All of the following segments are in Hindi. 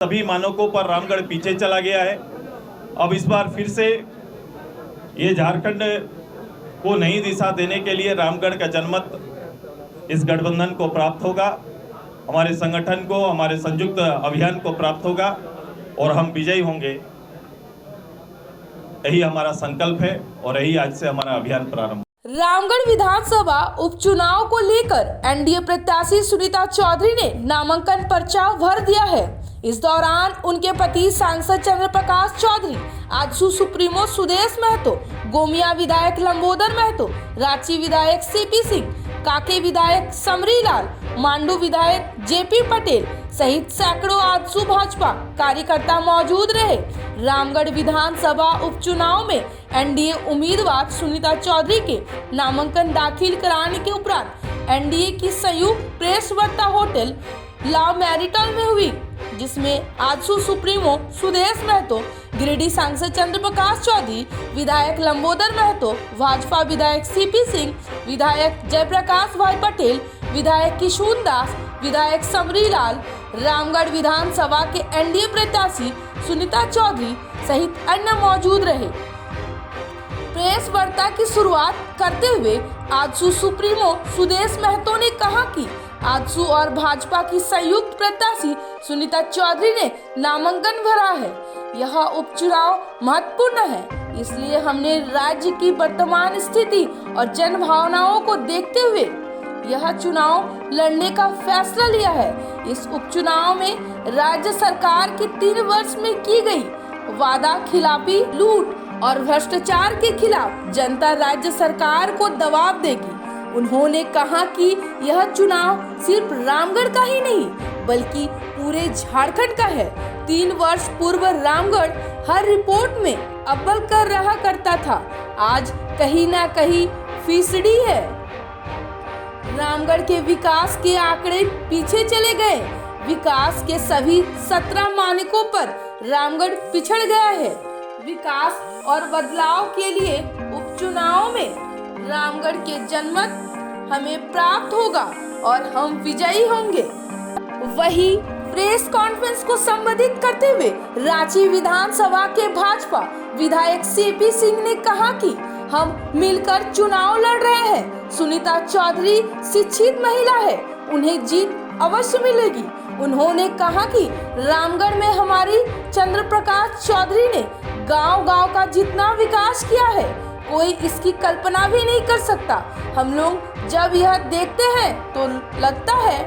सभी मानकों पर रामगढ़ पीछे चला गया है। अब इस बार फिर से ये झारखंड को नई दिशा देने के लिए रामगढ़ का जनमत इस गठबंधन को प्राप्त होगा, हमारे संगठन को, हमारे संयुक्त अभियान को प्राप्त होगा और हम विजयी होंगे। यही हमारा संकल्प है और यही आज से हमारा अभियान प्रारंभ। रामगढ़ विधानसभा उपचुनाव को लेकर एनडीए प्रत्याशी सुनीता चौधरी ने नामांकन पर्चा भर दिया है। इस दौरान उनके पति सांसद चंद्र प्रकाश चौधरी, आजसू सुप्रीमो सुदेश महतो, गोमिया विधायक लंबोदर महतो, रांची विधायक सीपी सिंह, काके विधायक समरीलाल, मांडू विधायक जेपी पटेल सहित सैकड़ों आजसू भाजपा कार्यकर्ता मौजूद रहे। रामगढ़ विधानसभा उपचुनाव में एनडीए उम्मीदवार सुनीता चौधरी के नामांकन दाखिल कराने के उपरांत एनडीए की संयुक्त प्रेस वार्ता होटल ला मैरिटल में हुई, जिसमें आजसू सुप्रीमो सुदेश महतो, गिरिडीह सांसद चंद्र प्रकाश चौधरी, विधायक लंबोदर महतो, भाजपा विधायक सीपी सिंह, विधायक जयप्रकाश भाई पटेल, विधायक किशोर दास, विधायक समरीलाल, रामगढ़ विधानसभा के एनडीए प्रत्याशी सुनीता चौधरी सहित अन्य मौजूद रहे। प्रेस वार्ता की शुरुआत करते हुए आजसू सुप्रीमो सुदेश महतो ने कहा कि आजसू और भाजपा की संयुक्त प्रत्याशी सुनीता चौधरी ने नामांकन भरा है। यह उपचुनाव महत्वपूर्ण है, इसलिए हमने राज्य की वर्तमान स्थिति और जन भावनाओं को देखते हुए यह चुनाव लड़ने का फैसला लिया है। इस उपचुनाव में राज्य सरकार के 3 वर्ष में की गई वादा खिलाफी, लूट और भ्रष्टाचार के खिलाफ जनता राज्य सरकार को दबाव देगी। उन्होंने कहा कि यह चुनाव सिर्फ रामगढ़ का ही नहीं बल्कि पूरे झारखंड का है। 3 वर्ष पूर्व रामगढ़ हर रिपोर्ट में अव्वल कर रहा करता था, आज कहीं ना कहीं फिसड़ी है। रामगढ़ के विकास के आंकड़े पीछे चले गए। विकास के सभी 17 मानकों पर रामगढ़ पिछड़ गया है। विकास और बदलाव के लिए उपचुनाव में रामगढ़ के जनमत हमें प्राप्त होगा और हम विजयी होंगे। वही प्रेस कॉन्फ्रेंस को संबोधित करते हुए रांची विधानसभा के भाजपा विधायक सीपी सिंह ने कहा कि हम मिलकर चुनाव लड़ रहे हैं। सुनीता चौधरी शिक्षित महिला है, उन्हें जीत अवश्य मिलेगी। उन्होंने कहा कि रामगढ़ में हमारी चंद्र प्रकाश चौधरी ने गांव-गांव का जितना विकास किया है, कोई इसकी कल्पना भी नहीं कर सकता। हम लोग जब यह देखते हैं तो लगता है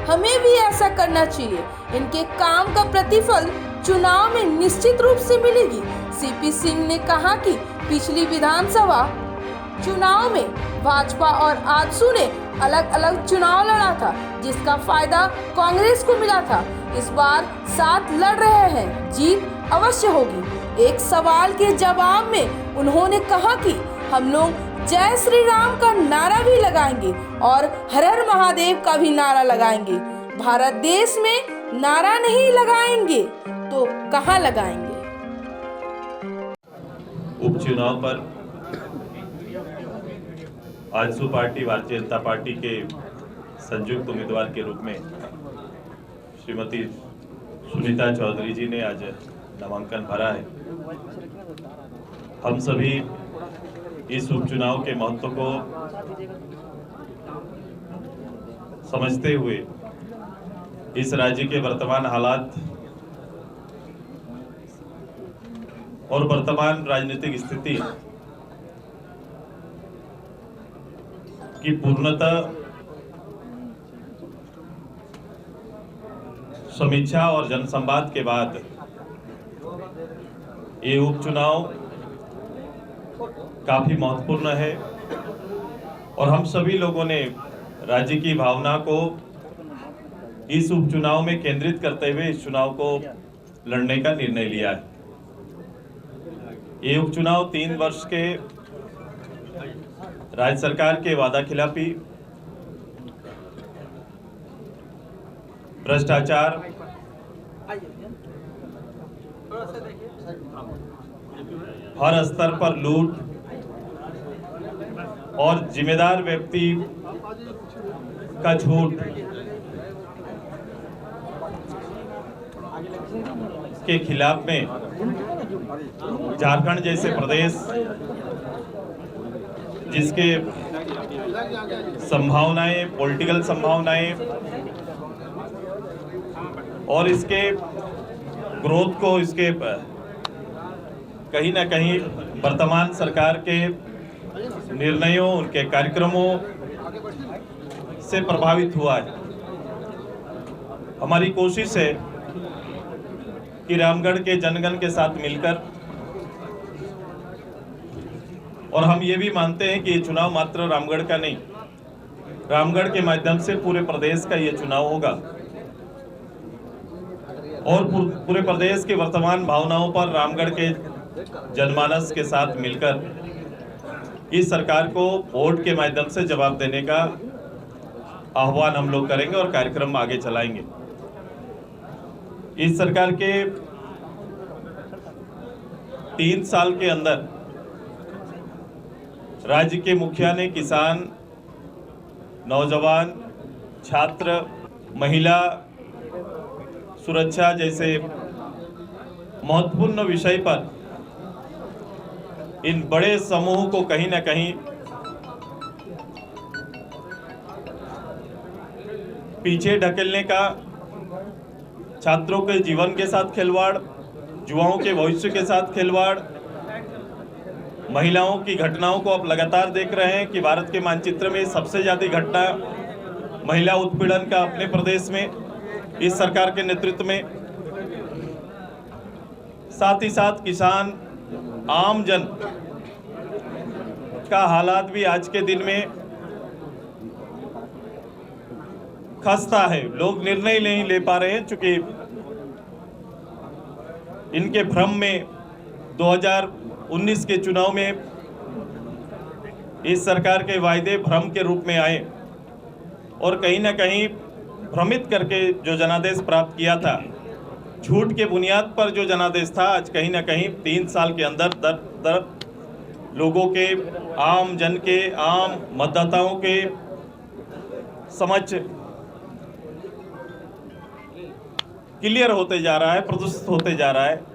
हमें भी ऐसा करना चाहिए। इनके काम का प्रतिफल चुनाव में निश्चित रूप से मिलेगी। सीपी सिंह ने कहा कि पिछली विधानसभा चुनाव में भाजपा और आजसू ने अलग अलग चुनाव लड़ा था, जिसका फायदा कांग्रेस को मिला था। इस बार साथ लड़ रहे हैं, जीत अवश्य होगी। एक सवाल के जवाब में उन्होंने कहा कि हम लोग जय श्री राम का नारा भी लगाएंगे और हर हर महादेव का भी नारा लगाएंगे। भारत देश में नारा नहीं लगाएंगे तो कहाँ लगाएंगे। उपचुनाव पर आजसू पार्टी भारतीय जनता पार्टी के संयुक्त उम्मीदवार के रूप में श्रीमती सुनीता चौधरी जी ने आज नामांकन भरा है। हम सभी इस उपचुनाव के महत्व को समझते हुए इस राज्य के वर्तमान हालात और वर्तमान राजनीतिक स्थिति की पूर्णतः समीक्षा और जनसंवाद के बाद ये उपचुनाव काफी महत्वपूर्ण है और हम सभी लोगों ने राज्य की भावना को इस उपचुनाव में केंद्रित करते हुए इस चुनाव को लड़ने का निर्णय लिया है। ये उपचुनाव 3 वर्ष के राज्य सरकार के वादा खिलाफी, भ्रष्टाचार, हर स्तर पर लूट और जिम्मेदार व्यक्ति का झूठ के खिलाफ में झारखंड जैसे प्रदेश जिसके संभावनाएं, पॉलिटिकल संभावनाएं और इसके ग्रोथ को, इसके कहीं ना कहीं वर्तमान सरकार के निर्णयों, उनके कार्यक्रमों से प्रभावित हुआ है। हमारी कोशिश है कि रामगढ़ के जनगण के साथ मिलकर, और हम ये भी मानते हैं कि ये चुनाव मात्र रामगढ़ का नहीं, रामगढ़ के माध्यम से पूरे प्रदेश का ये चुनाव होगा और पूरे प्रदेश के वर्तमान भावनाओं पर रामगढ़ के जनमानस के साथ मिलकर इस सरकार को वोट के माध्यम से जवाब देने का आह्वान हम लोग करेंगे और कार्यक्रम आगे चलाएंगे। इस सरकार के 3 साल के अंदर राज्य के मुखिया ने किसान, नौजवान, छात्र, महिला सुरक्षा जैसे महत्वपूर्ण विषय पर इन बड़े समूह को कहीं ना कहीं पीछे ढकेलने का, छात्रों के जीवन के साथ खिलवाड़, युवाओं के भविष्य के साथ खिलवाड़, महिलाओं की घटनाओं को आप लगातार देख रहे हैं कि भारत के मानचित्र में सबसे ज़्यादा घटना महिला उत्पीड़न का अपने प्रदेश में इस सरकार के नेतृत्व में, साथ ही साथ किसान, आम जन का हालात भी आज के दिन में खस्ता है। लोग निर्णय नहीं ले पा रहे हैं चूंकि इनके भ्रम में 2019 के चुनाव में इस सरकार के वायदे भ्रम के रूप में आए और कहीं ना कहीं भ्रमित करके जो जनादेश प्राप्त किया था, झूठ के बुनियाद पर जो जनादेश था, आज कहीं ना कहीं 3 साल के अंदर दर लोगों के, आम जन के, आम मतदाताओं के समझ क्लियर होते जा रहा है, प्रदर्शित होते जा रहा है।